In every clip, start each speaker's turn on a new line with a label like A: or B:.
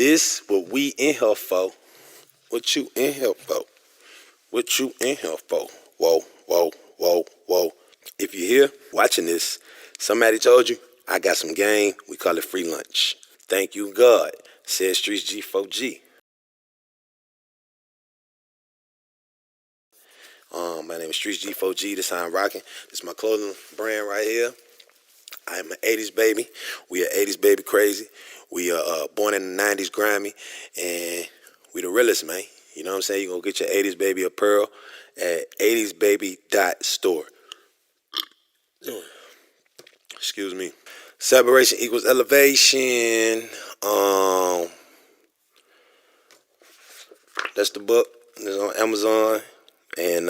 A: This what we in here for. What you in here for? What you in here for? Whoa, whoa, whoa, whoa. If you're here watching this, somebody told you I got some game. We call it free lunch. Thank you, God, said StreetzG4G. My name is StreetzG4G. This how I'm rocking. This is my clothing brand right here. I am an 80s baby. We are 80s baby crazy. We are born in the 90s grimy. And we the realest, man. You know what I'm saying? You're going to get your 80s baby apparel at 80sbaby.store. Excuse me. Separation equals elevation. That's the book. It's on Amazon. And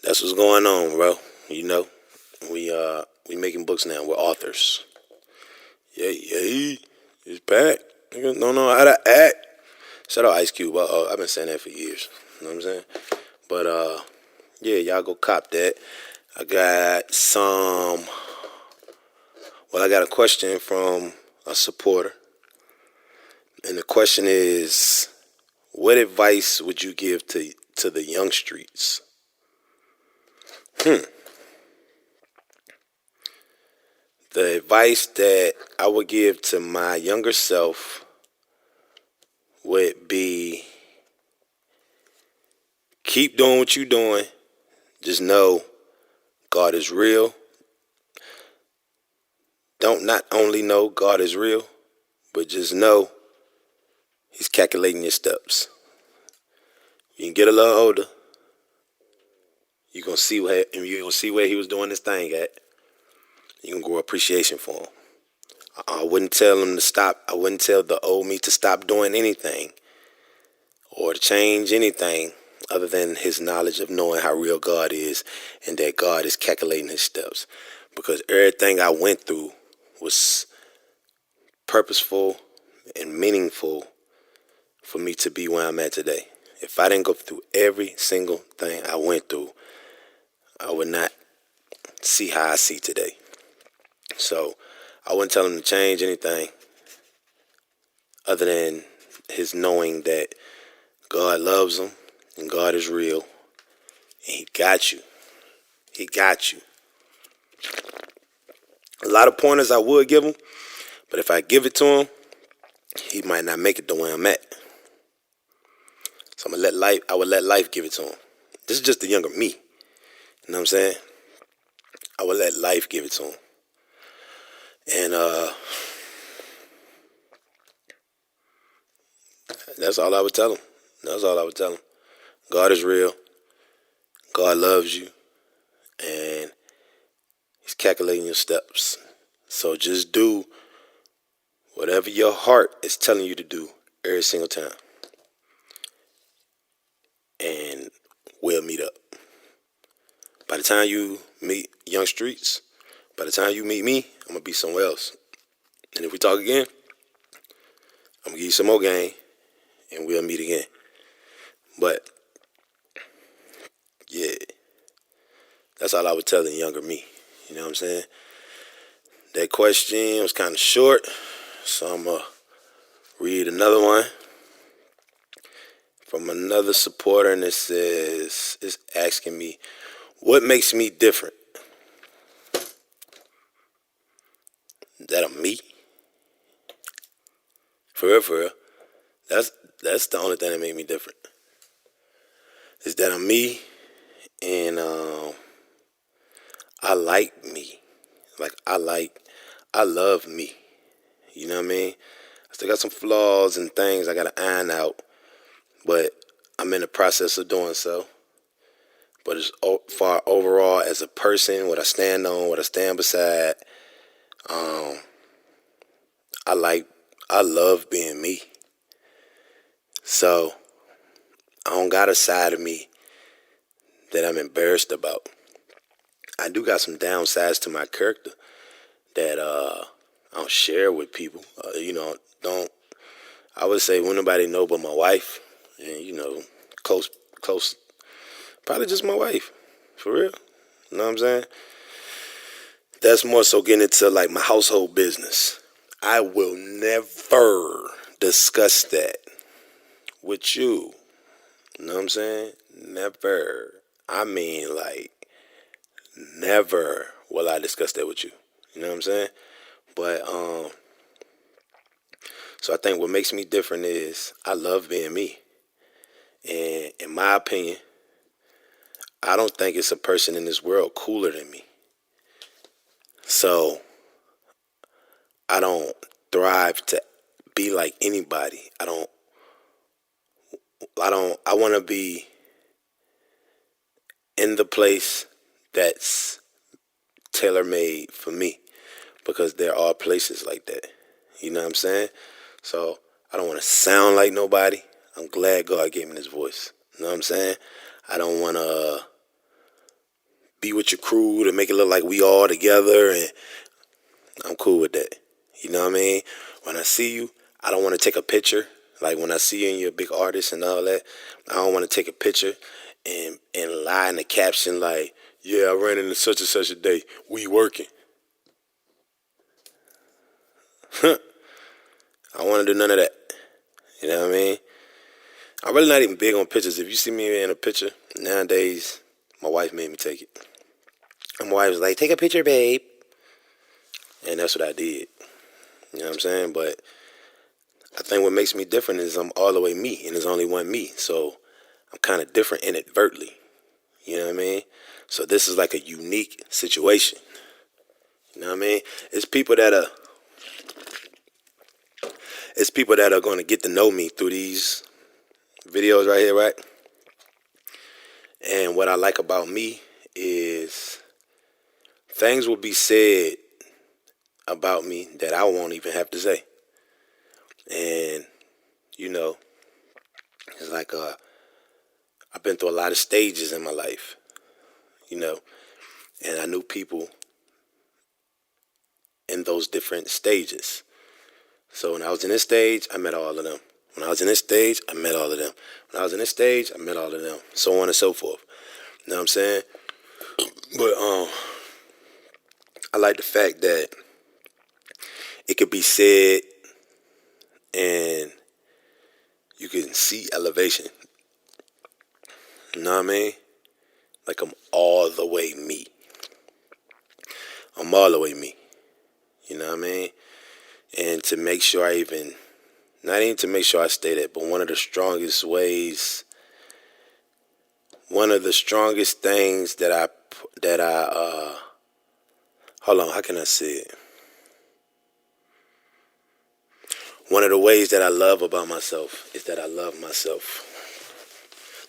A: that's what's going on, bro. You know, we making books now. We're authors. Yeah. It's packed. Niggas don't know how to act. Shout out Ice Cube. I've been saying that for years. You know what I'm saying? But yeah, y'all go cop that. I got I got a question from a supporter. And the question is, what advice would you give to the young streets? The advice that I would give to my younger self would be, keep doing what you're doing. Just know God is real. Don't not only know God is real, but just know He's calculating your steps. You can get a little older, you're gonna see where He was doing this thing at. You can grow appreciation for Him. I wouldn't tell him to stop. I wouldn't tell the old me to stop doing anything or to change anything other than his knowledge of knowing how real God is and that God is calculating his steps. Because everything I went through was purposeful and meaningful for me to be where I'm at today. If I didn't go through every single thing I went through, I would not see how I see today. So I wouldn't tell him to change anything other than his knowing that God loves him and God is real and He got you. He got you. A lot of pointers I would give him, but if I give it to him, he might not make it to where I'm at. So I would let life give it to him. This is just the younger me. You know what I'm saying? I would let life give it to him. And that's all I would tell him. That's all I would tell him. God is real. God loves you. And He's calculating your steps. So just do whatever your heart is telling you to do every single time. And we'll meet up. By the time you meet Young Streets, by the time you meet me, I'm going to be somewhere else. And if we talk again, I'm going to give you some more game, and we'll meet again. But, yeah, that's all I would tell the younger me. You know what I'm saying? That question was kind of short, so I'm going to read another one from another supporter, and it says, it's asking me, what makes me different? That I'm me? For real. That's the only thing that made me different. Is that I'm me, and I like me. I love me. You know what I mean? I still got some flaws and things I gotta iron out, but I'm in the process of doing so. But as far overall as a person, what I stand on, what I stand beside, I love being me. So I don't got a side of me that I'm embarrassed about. I do got some downsides to my character that I don't share with people. I would say when nobody know but my wife, and close, probably just my wife, for real. You know what I'm saying? That's more so getting into like my household business. I will never discuss that with you. You know what I'm saying? Never. I mean, like, never will I discuss that with you. You know what I'm saying? But so I think what makes me different is I love being me. And in my opinion, I don't think it's a person in this world cooler than me. So I don't thrive to be like anybody. I want to be in the place that's tailor made for me, because there are places like that. You know what I'm saying? So I don't want to sound like nobody. I'm glad God gave me this voice. You know what I'm saying? I don't want to be with your crew to make it look like we all together, and I'm cool with that. You know what I mean? When I see you, I don't want to take a picture. Like when I see you and you're a big artist and all that, I don't want to take a picture and lie in the caption like, yeah, I ran into such and such a day. We working. I don't want to do none of that. You know what I mean? I'm really not even big on pictures. If you see me in a picture, nowadays, my wife made me take it. And my wife was like, take a picture, babe. And that's what I did. You know what I'm saying? But I think what makes me different is I'm all the way me, and there's only one me. So I'm kind of different inadvertently. You know what I mean? So this is like a unique situation. You know what I mean? It's people that are going to get to know me through these videos right here, right? And what I like about me is things will be said about me that I won't even have to say. And, you know, it's like I've been through a lot of stages in my life, you know, and I knew people in those different stages. So when I was in this stage, I met all of them. When I was in this stage, I met all of them. When I was in this stage, I met all of them. So on and so forth. You know what I'm saying? But I like the fact that it could be said and you can see elevation. You know what I mean? Like I'm all the way me. I'm all the way me. You know what I mean? And to make sure not even to make sure I stay that, but one of the strongest things hold on, how can I say it? One of the ways that I love about myself is that I love myself.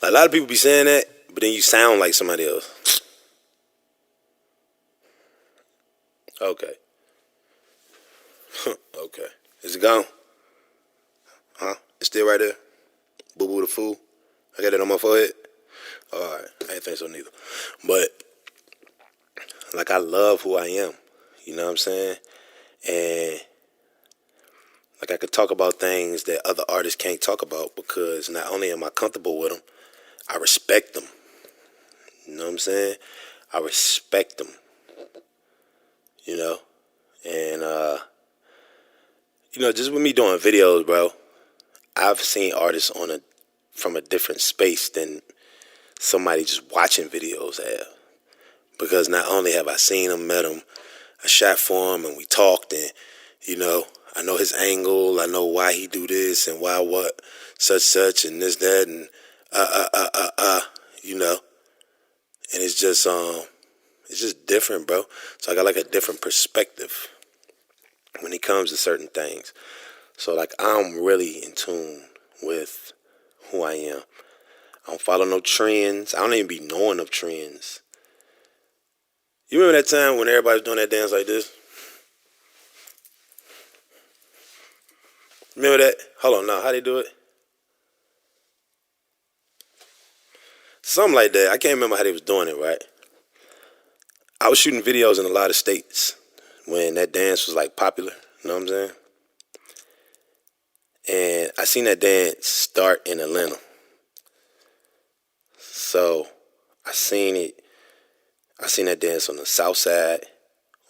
A: Like a lot of people be saying that, but then you sound like somebody else. Okay. Okay. Is it gone? Huh? It's still right there? Boo boo the fool? I got it on my forehead? Alright. I didn't think so neither. But, like, I love who I am. You know what I'm saying? And, like, I could talk about things that other artists can't talk about because not only am I comfortable with them, I respect them. You know what I'm saying? I respect them. You know? And, just with me doing videos, bro, I've seen artists from a different space than somebody just watching videos have. Because not only have I seen him, met him, I shot for him and we talked, and, I know his angle, I know why he do this and why what, such and this, that, and and it's just different, bro. So I got like a different perspective when it comes to certain things. So like I'm really in tune with who I am. I don't follow no trends. I don't even be knowing of trends. You remember that time when everybody was doing that dance like this? Remember that? Hold on, now how they do it? Something like that. I can't remember how they was doing it, right? I was shooting videos in a lot of states when that dance was like popular. You know what I'm saying? And I seen that dance start in Atlanta. So I seen that dance on the south side,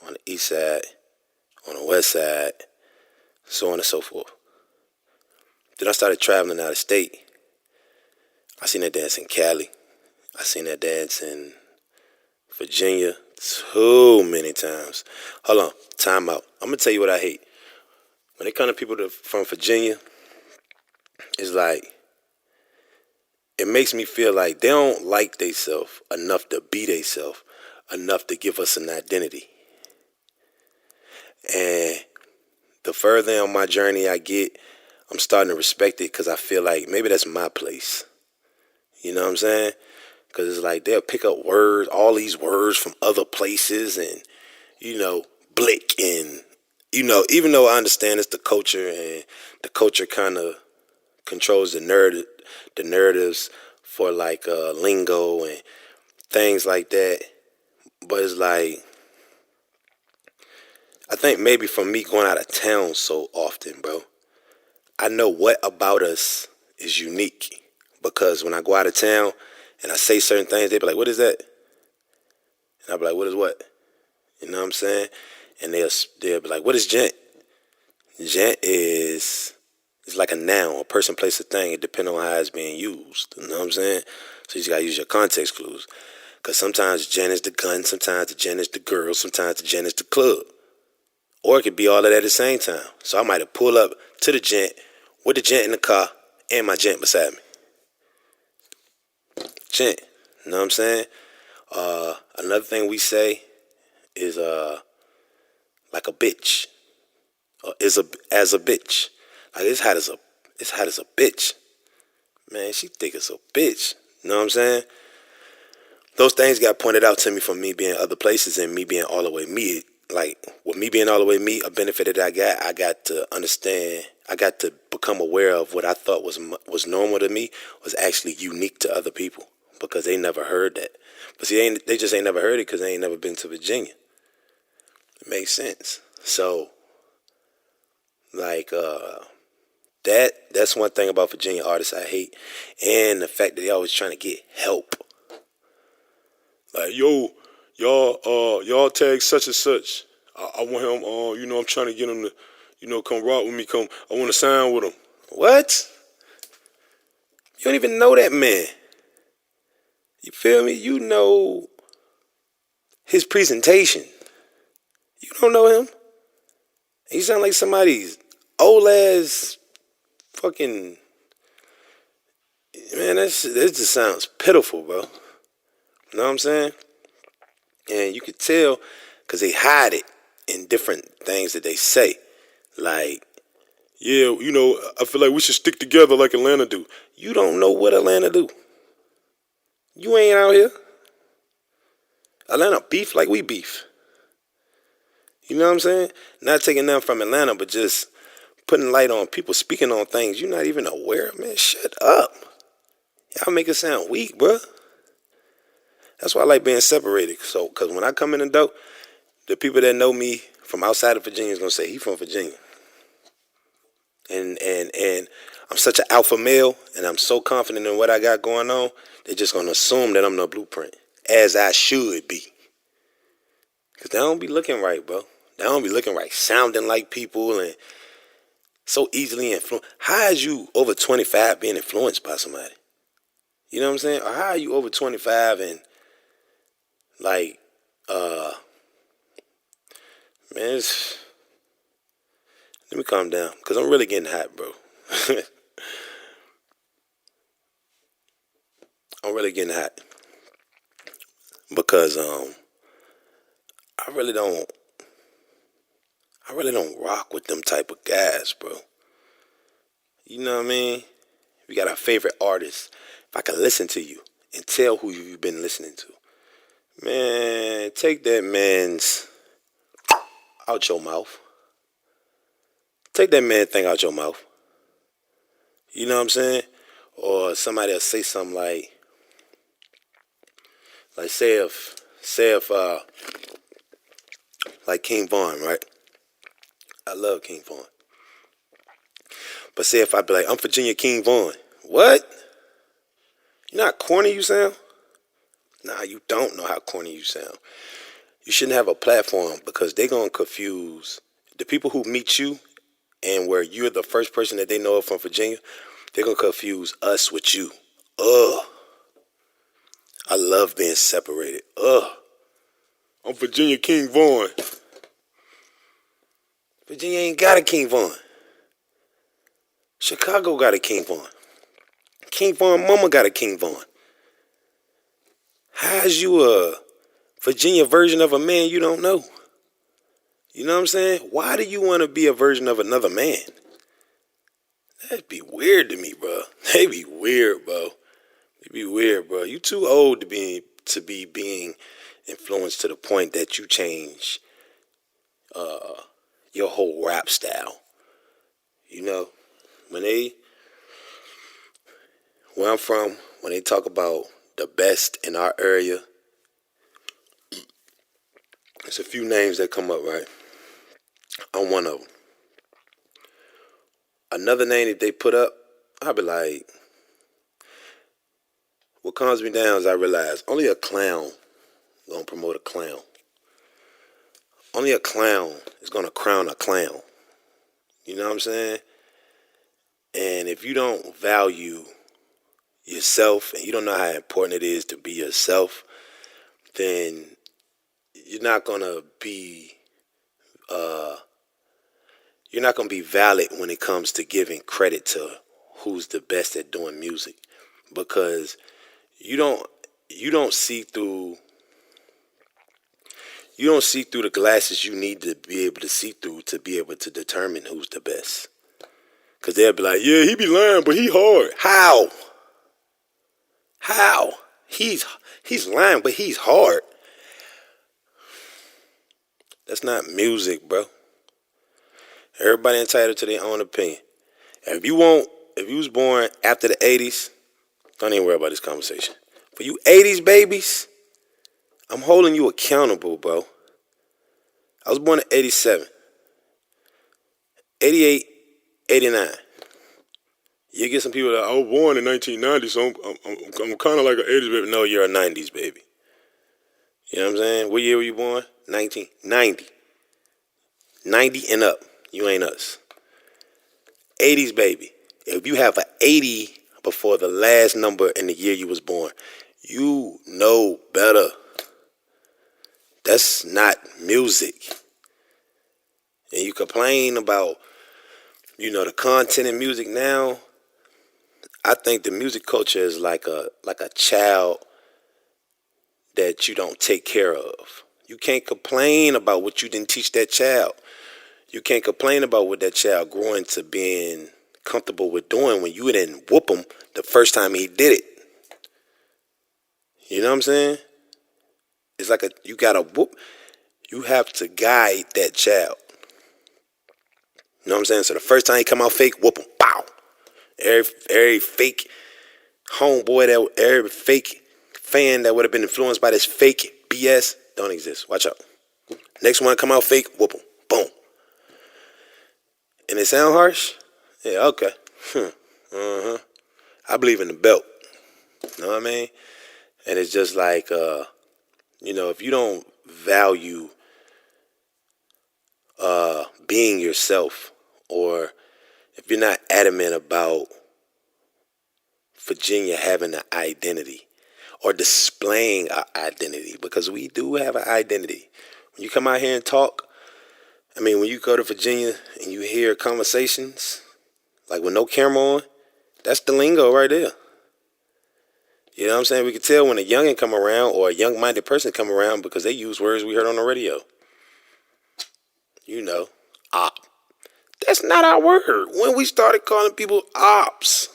A: on the east side, on the west side, so on and so forth. Then I started traveling out of state. I seen that dance in Cali. I seen that dance in Virginia too many times. Hold on, time out. I'm gonna tell you what I hate. When it comes to people from Virginia, it's like it makes me feel like they don't like theyself enough to be theyself, enough to give us an identity. And the further on my journey I get, I'm starting to respect it because I feel like maybe that's my place. You know what I'm saying? Because it's like they'll pick up words, all these words from other places, and blick, and even though I understand it's the culture, and the culture kind of controls the narratives for like lingo and things like that. But it's like I think maybe from me going out of town so often, bro, I know what about us is unique. Because when I go out of town and I say certain things, they be like, "What is that?" And I be like, "What is what?" You know what I'm saying? And they'll be like, "What is gent?" Gent is like a noun, a person, place, a thing. It depends on how it's being used. You know what I'm saying? So you just gotta use your context clues. Because sometimes gent is the gun, sometimes the gent is the girl, sometimes the gent is the club. Or it could be all of that at the same time. So I might have pulled up to the gent with the gent in the car and my gent beside me. Gent, you know what I'm saying? Another thing we say is like a bitch, or is a as a bitch. Like it's hot as a bitch. Man, she think it's a bitch. You know what I'm saying? Those things got pointed out to me from me being other places and me being all the way me. Like with me being all the way me, a benefit that I got to understand. I got to become aware of what I thought was normal to me was actually unique to other people because they never heard that. But see, they just ain't never heard it because they ain't never been to Virginia. It makes sense. So, like, that's one thing about Virginia artists I hate, and the fact that they always trying to get help. Like, yo, y'all tag such and such. I want him. I'm trying to get him to, come rock with me. I want to sign with him. What? You don't even know that man. You feel me? You know his presentation. You don't know him. He sound like somebody's old ass fucking. Man, that just sounds pitiful, bro. You know what I'm saying? And you could tell because they hide it in different things that they say. Like, yeah, I feel like we should stick together like Atlanta do. You don't know what Atlanta do. You ain't out here. Atlanta beef like we beef. You know what I'm saying? Not taking nothing from Atlanta, but just putting light on people speaking on things you're not even aware of. Man, shut up. Y'all make it sound weak, bro. That's why I like being separated. So, because when I come in the door, the people that know me from outside of Virginia is going to say, he from Virginia. And I'm such an alpha male, and I'm so confident in what I got going on, they're just going to assume that I'm the blueprint, as I should be. Because they don't be looking right, bro. They don't be looking right, sounding like people, and so easily influenced. How is you over 25 being influenced by somebody? You know what I'm saying? Or how are you over 25 and, like, man, let me calm down, because I'm really getting hot, bro. I'm really getting hot. Because, I really don't rock with them type of guys, bro. You know what I mean? We got our favorite artists. If I can listen to you and tell who you've been listening to, man, take that man's out your mouth. Take that man thing out your mouth. You know what I'm saying? Or somebody will say something like say if like King Von, right? I love King Von. But say if I be like, I'm Virginia King Von. What? You know how corny you sound? Nah, you don't know how corny you sound. You shouldn't have a platform because they're going to confuse the people who meet you and where you're the first person that they know of from Virginia, they're going to confuse us with you. Ugh. I love being separated. Ugh. I'm Virginia King Vaughn. Virginia ain't got a King Vaughn. Chicago got a King Vaughn. King Vaughn mama got a King Vaughn. How's you a Virginia version of a man you don't know? You know what I'm saying? Why do you want to be a version of another man? That'd be weird to me, bro. That'd be weird, bro. It'd be weird, bro. You too old to be being influenced to the point that you change your whole rap style. You know, where I'm from, when they talk about the best in our area, there's a few names that come up, right? I'm one of them. Another name that they put up, I'll be like, what calms me down is I realize only a clown gonna promote a clown. Only a clown is gonna crown a clown. You know what I'm saying? And if you don't value yourself and you don't know how important it is to be yourself, then you're not gonna be valid when it comes to giving credit to who's the best at doing music, because you don't see through the glasses you need to be able to see through to be able to determine who's the best. Cause they'll be like, yeah, he be lying, but he hard. How? He's lying, but he's hard. That's not music, bro. Everybody entitled to their own opinion. If you was born after the 80s, don't even worry about this conversation. For you 80s babies, I'm holding you accountable, bro. I was born in 87, 88, 89. You get some people that I was born in 1990, so I'm kind of like an 80s baby. No, you're a 90s baby. You know what I'm saying? What year were you born? 1990. 90 and up. You ain't us. 80s baby. If you have an 80 before the last number in the year you was born, you know better. That's not music. And you complain about, the content in music now. I think the music culture is like a child that you don't take care of. You can't complain about what you didn't teach that child. You can't complain about what that child grew into being comfortable with doing when you didn't whoop him the first time he did it. You know what I'm saying? It's like you gotta whoop. You have to guide that child. You know what I'm saying? So the first time he come out fake, whoop him, pow. Every fake homeboy, every fake fan that would have been influenced by this fake BS don't exist. Watch out. Next one come out fake, whoop him, boom. And it sound harsh? Yeah, okay. I believe in the belt. You know what I mean? And it's just like, if you don't value being yourself, or if you're not adamant about Virginia having an identity or displaying our identity, because we do have an identity. When you come out here and talk, when you go to Virginia and you hear conversations, like with no camera on, that's the lingo right there. You know what I'm saying? We can tell when a youngin' come around or a young-minded person come around because they use words we heard on the radio. Op. That's not our word. When we started calling people ops.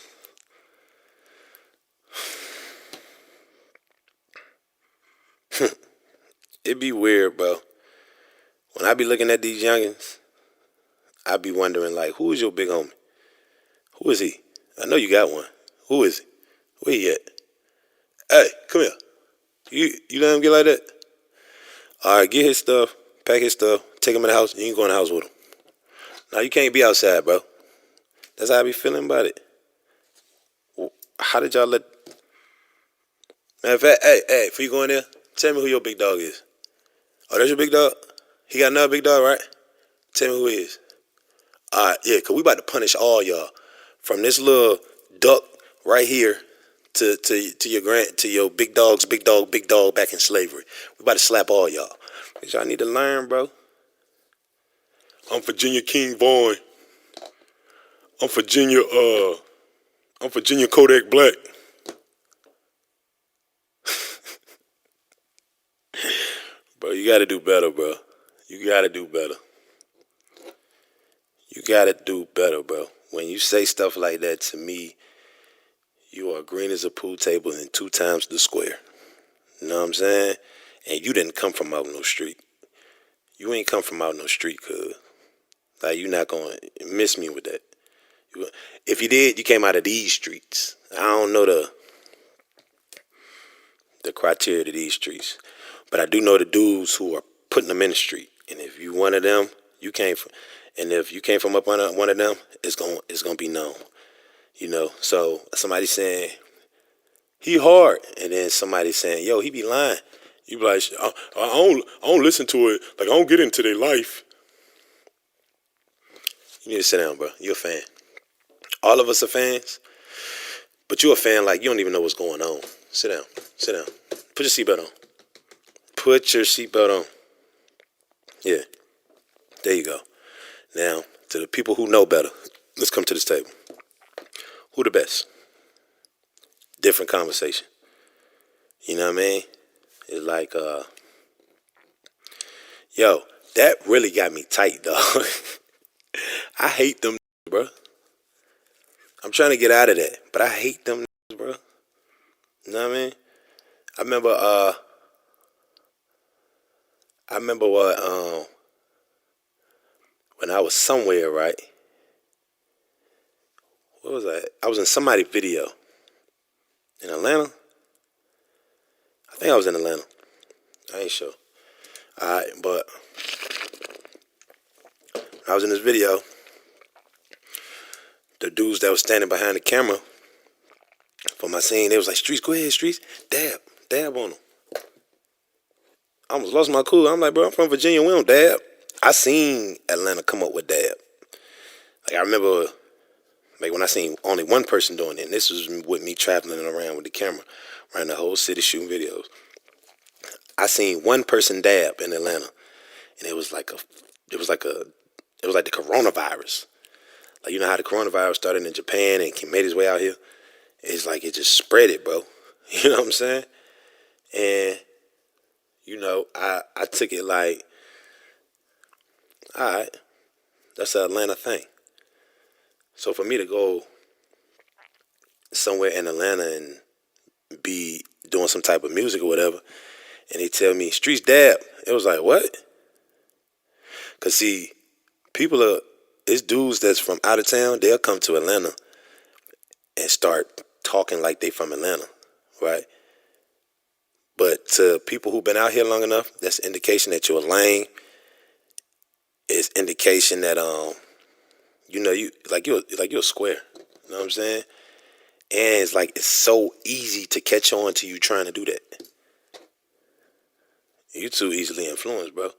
A: It'd be weird, bro. When I be looking at these youngins, I be wondering, like, who is your big homie? Who is he? I know you got one. Who is he? Where he at? Hey, come here. You let him get like that? All right, get his stuff, pack his stuff, take him in the house, and you can go in the house with him. Now, you can't be outside, bro. That's how I be feeling about it. How did y'all let... Matter of fact, hey, before you go in there, tell me who your big dog is. Oh, that's your big dog? He got another big dog, right? Tell me who he is. Yeah, because we about to punish all y'all. From this little duck right here to your big dog back in slavery. We about to slap all y'all. But y'all need to learn, bro. I'm Virginia King Vaughn. I'm Virginia Kodak Black. Bro, you gotta do better, bro. You gotta do better. You gotta do better, bro. When you say stuff like that to me, you are green as a pool table and 2 times the square. You know what I'm saying? And you didn't come from out no street. You ain't come from out no street, cuz. Like, you not gonna miss me with that. If you did, you came out of these streets. I don't know the criteria to these streets. But I do know the dudes who are putting them in the street. And if you one of them, you came from, and if you came from up under one of them, it's gonna be known. You know, so somebody saying he hard, and then somebody saying, yo, he be lying. You be like, I don't listen to it. Like, I don't get into their life. You need to sit down, bro. You're a fan. All of us are fans, but you're a fan like you don't even know what's going on. Sit down. Sit down. Put your seatbelt on. Put your seatbelt on. Yeah. There you go. Now, to the people who know better, let's come to this table. Who the best? Different conversation. You know what I mean? It's like, yo, that really got me tight, dog. I hate them, bro. I'm trying to get out of that, but I hate them, bro. You know what I mean? I remember when I was somewhere, right? What was I? I was in somebody's video in Atlanta. I think I was in Atlanta. I ain't sure. All right, but I was in this video. The dudes that was standing behind the camera for my scene, they was like, Streets, go ahead, Streets. Dab on them. I almost lost my cool. I'm like, bro, I'm from Virginia. We don't dab. I seen Atlanta come up with dab. Like, I remember, like, when I seen only one person doing it, and this was with me traveling around with the camera, around the whole city shooting videos. I seen one person dab in Atlanta, and it was like the coronavirus. Like, you know how the coronavirus started in Japan and made its way out here? It's like it just spread it, bro. You know what I'm saying? And, you know, I took it like, all right, that's an Atlanta thing. So for me to go somewhere in Atlanta and be doing some type of music or whatever, and they tell me, Streets dab, it was like, what? Because, see, it's dudes that's from out of town, they'll come to Atlanta and start talking like they from Atlanta, right? But to people who've been out here long enough, that's an indication that you're lame. It's indication that you're a square. You know what I'm saying? And it's like it's so easy to catch on to you trying to do that. You too easily influenced, bro.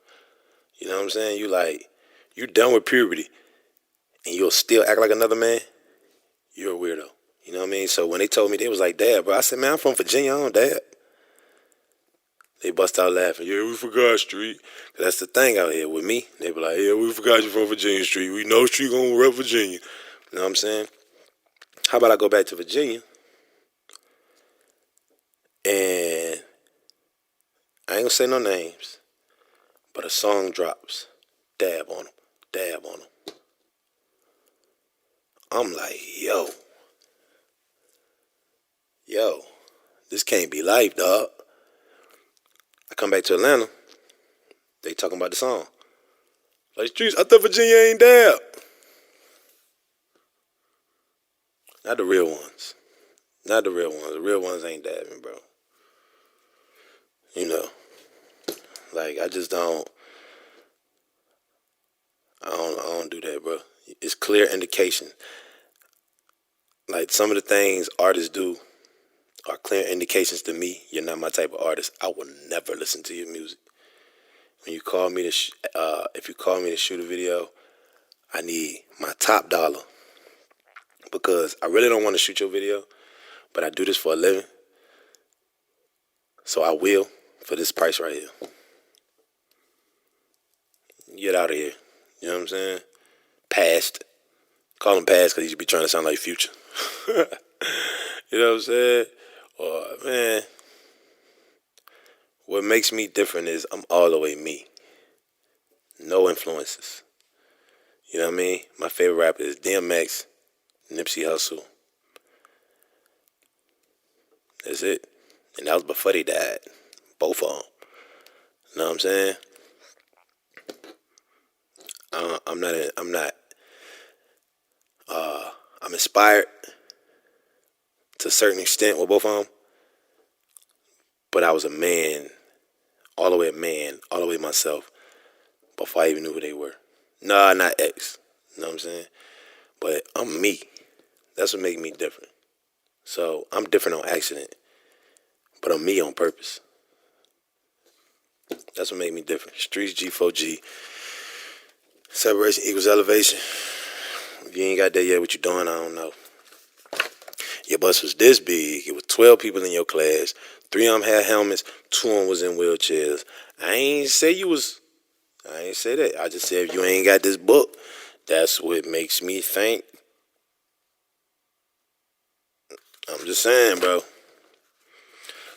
A: You know what I'm saying? You done with puberty and you'll still act like another man. You're a weirdo. You know what I mean? So when they told me, they was like, dab, bro. I said, man, I'm from Virginia. I don't dab. They bust out laughing. Yeah, we forgot, Street. That's the thing out here with me. They be like, yeah, we forgot you from Virginia, Street. We know Street gonna rep Virginia. You know what I'm saying? How about I go back to Virginia and I ain't gonna say no names, but a song drops. Dab on them. Dab on them. I'm like, yo, this can't be life, dog. I come back to Atlanta. They talking about the song. Like, Streets, I thought Virginia ain't dab. Not the real ones. Not the real ones. The real ones ain't dabbing, bro. You know. Like, I don't do that, bro. It's clear indication. Like, some of the things artists do are clear indications to me. You're not my type of artist. I will never listen to your music. When you call me if you call me to shoot a video, I need my top dollar because I really don't want to shoot your video, but I do this for a living. So I will for this price right here. Get out of here. You know what I'm saying? Past. Call him past because he should be trying to sound like Future. You know what I'm saying? Man, what makes me different is I'm all the way me. No influences. You know what I mean? My favorite rapper is DMX, Nipsey Hussle. That's it. And that was before they died. Both of them. You know what I'm saying? I'm inspired to a certain extent with both of them. But I was a man, all the way myself, before I even knew who they were. Nah, not X. You know what I'm saying? But I'm me. That's what makes me different. So I'm different on accident, but I'm me on purpose. That's what makes me different. StreetzG4G. Separation equals elevation. If you ain't got that yet, what you doing, I don't know. Your bus was this big. It was 12 people in your class. 3 of them had helmets. 2 of them was in wheelchairs. I ain't say that. I just said if you ain't got this book, that's what makes me think. I'm just saying, bro.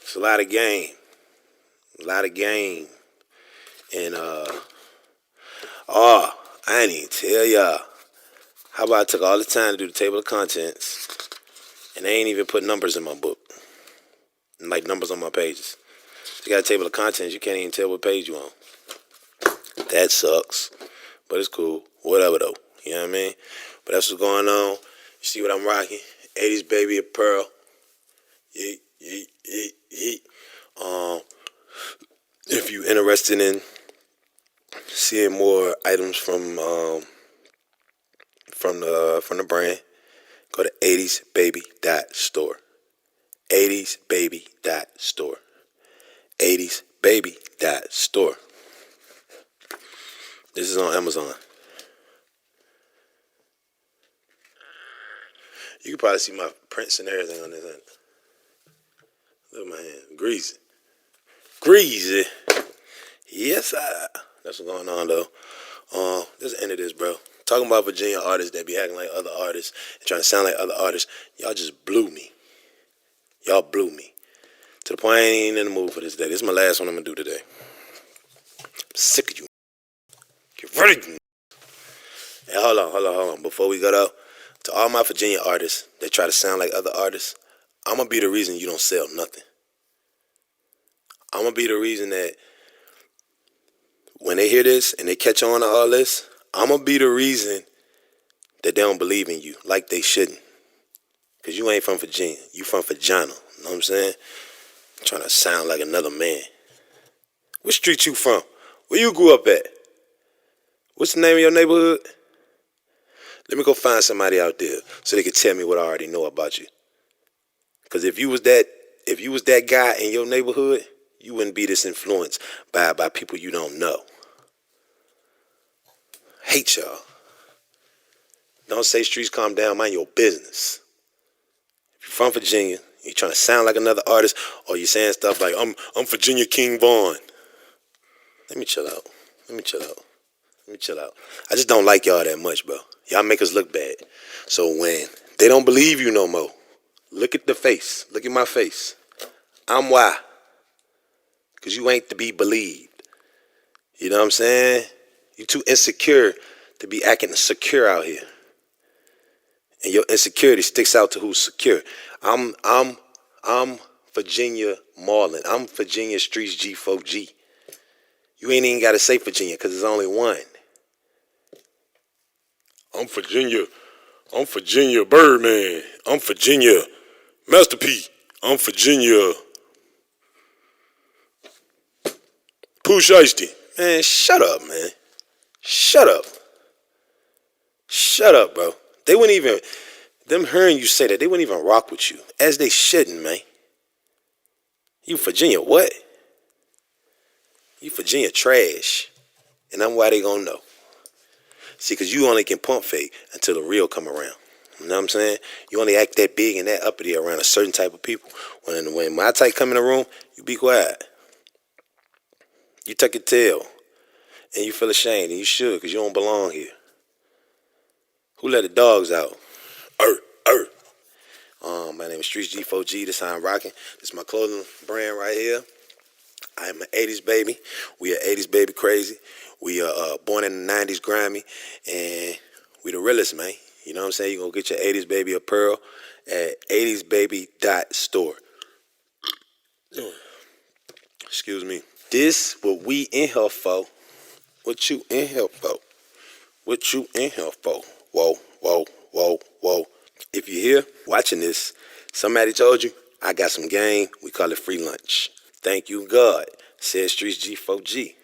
A: It's a lot of game. And, I ain't even tell y'all. How about I took all the time to do the table of contents, and they ain't even put numbers in my book. Like numbers on my pages. You got a table of contents, you can't even tell what page you on. That sucks. But it's cool. Whatever, though. You know what I mean? But that's what's going on. You see what I'm rocking? 80s baby apparel. Yeet. If you interested in seeing more items from the brand, go to 80sbaby.store. 80sbaby.store. 80sbaby.store. This is on Amazon. You can probably see my prints and everything on this end. Look at my hand. Greasy. Yes, sir. That's what's going on, though. This is the end of this, bro. Talking about Virginia artists that be acting like other artists and trying to sound like other artists. Y'all just blew me. Y'all blew me. To the point I ain't even in the mood for this day. This is my last one I'm going to do today. I'm sick of you. Get rid of you. Hey, hold on. Before we go out, to all my Virginia artists that try to sound like other artists, I'm going to be the reason you don't sell nothing. I'm going to be the reason that when they hear this and they catch on to all this, I'm going to be the reason that they don't believe in you like they shouldn't. Because you ain't from Virginia. You from Vagina. You know what I'm saying? Trying to sound like another man. What street you from? Where you grew up at? What's the name of your neighborhood? Let me go find somebody out there so they can tell me what I already know about you. Because if you was that guy in your neighborhood, you wouldn't be this influenced by people you don't know. Hate y'all. Don't say streets calm down, mind your business. If you're from Virginia, you're trying to sound like another artist, or you're saying stuff like, I'm Virginia King Vaughn. Let me chill out. I just don't like y'all that much, bro. Y'all make us look bad. So when they don't believe you no more, look at the face. Look at my face. I'm why. Because you ain't to be believed. You know what I'm saying? You too insecure to be acting secure out here. And your insecurity sticks out to who's secure. I'm Virginia Marlon. I'm Virginia StreetzG4G. You ain't even got to say Virginia because there's only one. I'm Virginia Birdman. I'm Virginia Master P. I'm Virginia Pooh Shiesty. Man, shut up, man. Shut up, bro. They wouldn't even, them hearing you say that, they wouldn't even rock with you. As they shouldn't, man. You Virginia what? You Virginia trash. And I'm why they gonna know. See, because you only can pump fake until the real come around. You know what I'm saying? You only act that big and that uppity around a certain type of people. When my type come in the room, you be quiet. You tuck your tail. And you feel ashamed, and you should, because you don't belong here. Who let the dogs out? My name is StreetzG4G. This how I'm rocking. This is my clothing brand right here. I am an 80s baby. We are 80s baby crazy. We are born in the 90s grimy, and we the realest, man. You know what I'm saying? You're going to get your 80s baby apparel at 80sbaby.store. Excuse me. This what we in here for. What you in here for? What you in here for? Whoa, whoa, whoa, whoa. If you're here watching this, somebody told you, I got some game. We call it free lunch. Thank you, God, said StreetzG4G.